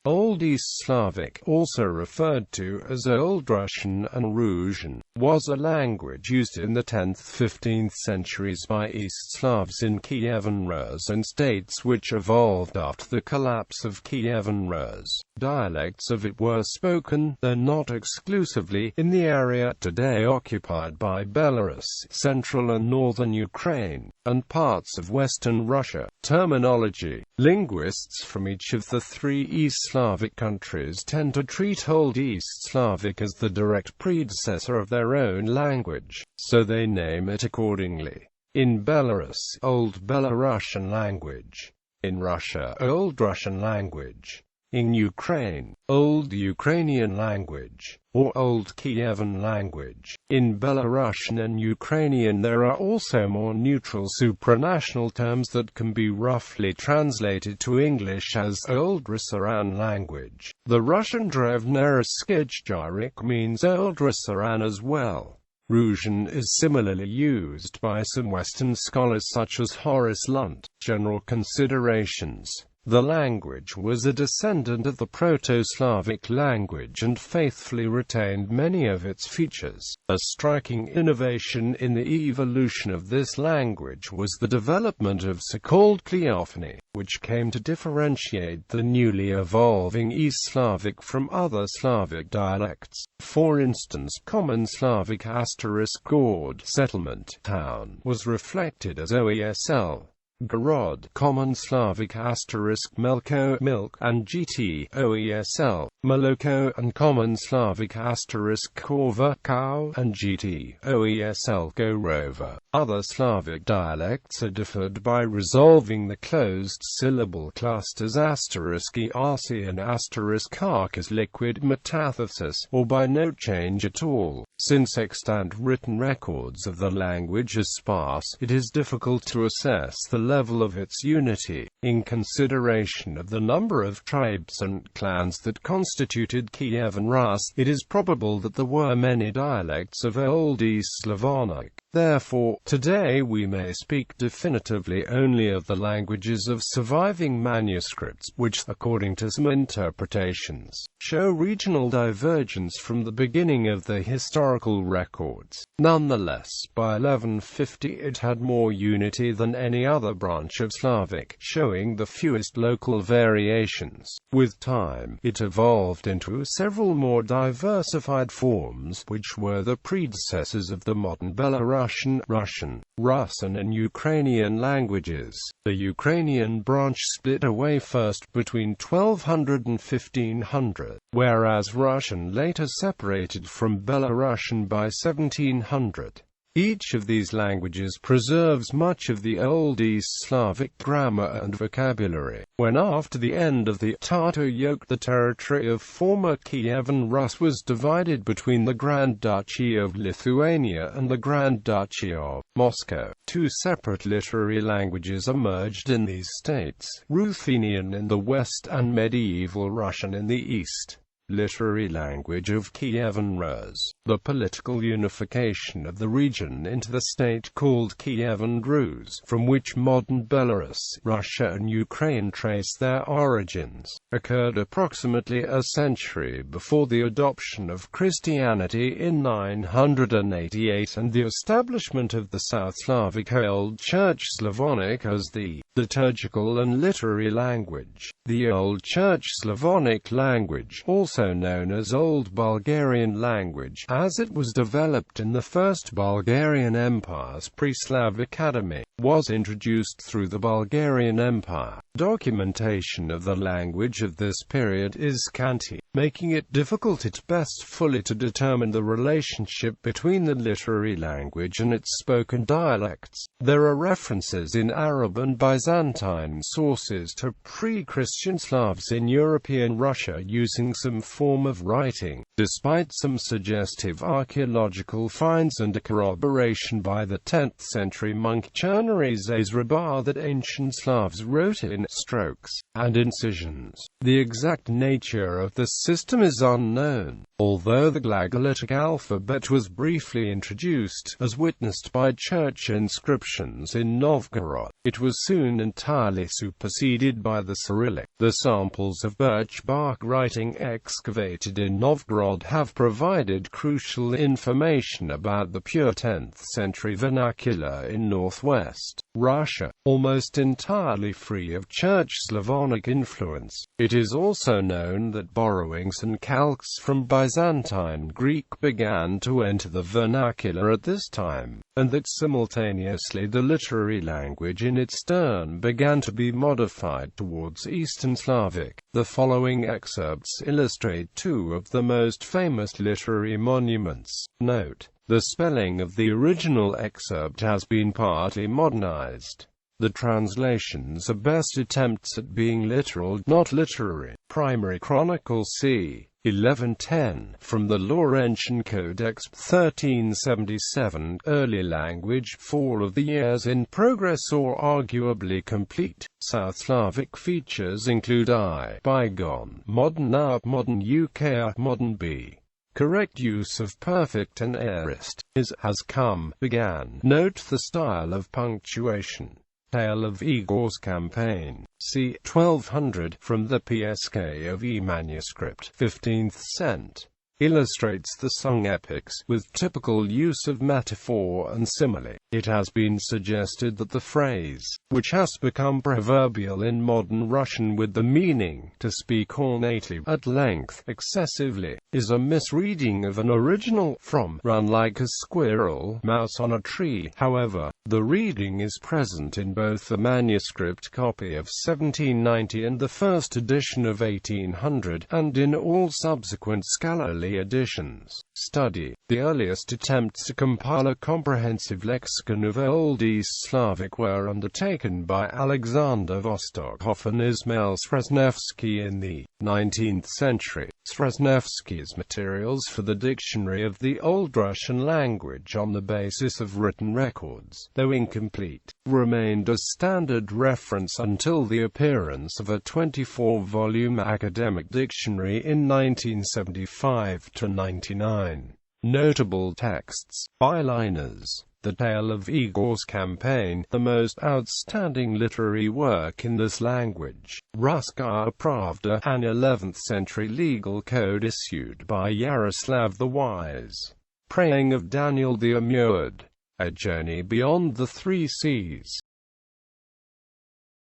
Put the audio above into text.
Old East Slavic, also referred to as Old Russian and Rusian, was a language used in the 10th–15th centuries by East Slavs in Kievan Rus and states which evolved after the collapse of Kievan Rus. Dialects of it were spoken, though not exclusively, in the area today occupied by Belarus, central and northern Ukraine, and parts of western Russia. Terminology. Linguists from each of the three East Slavic countries tend to treat Old East Slavic as the direct predecessor of their own language, so they name it accordingly. In Belarus, Old Belarusian language. In Russia, Old Russian language. In Ukraine, Old Ukrainian language, or Old Kievan language. In Belarusian and Ukrainian there are also more neutral supranational terms that can be roughly translated to English as Old Russian language. The Russian Drevnoruskiy means Old Russian as well. Rusian is similarly used by some Western scholars such as Horace Lunt. General considerations. The language was a descendant of the Proto-Slavic language and faithfully retained many of its features. A striking innovation in the evolution of this language was the development of so-called kleophony, which came to differentiate the newly evolving East Slavic from other Slavic dialects. For instance, Common Slavic * "gord" settlement, town, was reflected as oesl. Gorod, Common Slavic * "melko" milk, and gt oesl, maloko, and Common Slavic * "korva" cow, and gt oesl gorova. Other Slavic dialects are differed by resolving the closed syllable clusters * rc and *arc as liquid metathesis, or by no change at all. Since extant written records of the language are sparse, it is difficult to assess the level of its unity. In consideration of the number of tribes and clans that constituted Kievan Rus, it is probable that there were many dialects of Old East Slavonic. Therefore, today we may speak definitively only of the languages of surviving manuscripts, which, according to some interpretations, show regional divergence from the beginning of the historical records. Nonetheless, by 1150 it had more unity than any other branch of Slavic, showing the fewest local variations. With time, it evolved into several more diversified forms, which were the predecessors of the modern Belarusian, Russian, Russian and Ukrainian languages. The Ukrainian branch split away first between 1200 and 1500, whereas Russian later separated from Belarusian by 1700. Each of these languages preserves much of the Old East Slavic grammar and vocabulary. When after the end of the Tatar yoke the territory of former Kievan Rus was divided between the Grand Duchy of Lithuania and the Grand Duchy of Moscow, two separate literary languages emerged in these states, Ruthenian in the west and medieval Russian in the east. Literary language of Kievan Rus. The political unification of the region into the state called Kievan Rus, from which modern Belarus, Russia and Ukraine trace their origins, occurred approximately a century before the adoption of Christianity in 988 and the establishment of the South Slavic Old Church Slavonic as the liturgical and literary language. The Old Church Slavonic language, also known as Old Bulgarian language, as it was developed in the First Bulgarian Empire's pre-Slav Academy, was introduced through the Bulgarian Empire. Documentation of the language of this period is scanty, making it difficult at best fully to determine the relationship between the literary language and its spoken dialects. There are references in Arab and Byzantine sources to pre-Christian Slavs in European Russia using some form of writing. Despite some suggestive archaeological finds and a corroboration by the 10th century monk Cherny's Ezrabar that ancient Slavs wrote in strokes and incisions, the exact nature of the system is unknown. Although the Glagolitic alphabet was briefly introduced, as witnessed by church inscriptions in Novgorod, it was soon entirely superseded by the Cyrillic. The samples of birch bark writing excavated in Novgorod have provided crucial information about the pure 10th century vernacular in northwest Russia, almost entirely free of Church Slavonic influence. It is also known that borrowings and calques from Byzantine Greek began to enter the vernacular at this time, and that simultaneously the literary language in its turn began to be modified towards Eastern Slavic. The following excerpts illustrate two of the most famous literary monuments. Note: the spelling of the original excerpt has been partly modernized. The translations are best attempts at being literal, not literary. Primary Chronicle c. 1110, from the Laurentian Codex 1377, early language 4 of the years in progress or arguably complete. South Slavic features include I, bygone, modern up, modern UK up, modern B. Correct use of perfect and aorist, is, has come, began. Note the style of punctuation. Tale of Igor's Campaign, c. 1200, from the PSK of E manuscript, 15th cent. Illustrates the sung epics, with typical use of metaphor and simile. It has been suggested that the phrase, which has become proverbial in modern Russian with the meaning, to speak ornately, at length, excessively, is a misreading of an original, from, run like a squirrel, mouse on a tree. However, the reading is present in both the manuscript copy of 1790 and the first edition of 1800, and in all subsequent scholarly editions. Study. The earliest attempts to compile a comprehensive lexicon of Old East Slavic were undertaken by Alexander Vostokhoff and Ismail Srezhnevsky in the 19th century. Srezhnevsky's materials for the Dictionary of the Old Russian language on the basis of written records, though incomplete, remained a standard reference until the appearance of a 24-volume academic dictionary in 1975-99. Notable texts. Byliners. The Tale of Igor's Campaign, the most outstanding literary work in this language. Russkaya Pravda, an 11th century legal code issued by Yaroslav the Wise. Praying of Daniel the Immured. A Journey Beyond the Three Seas.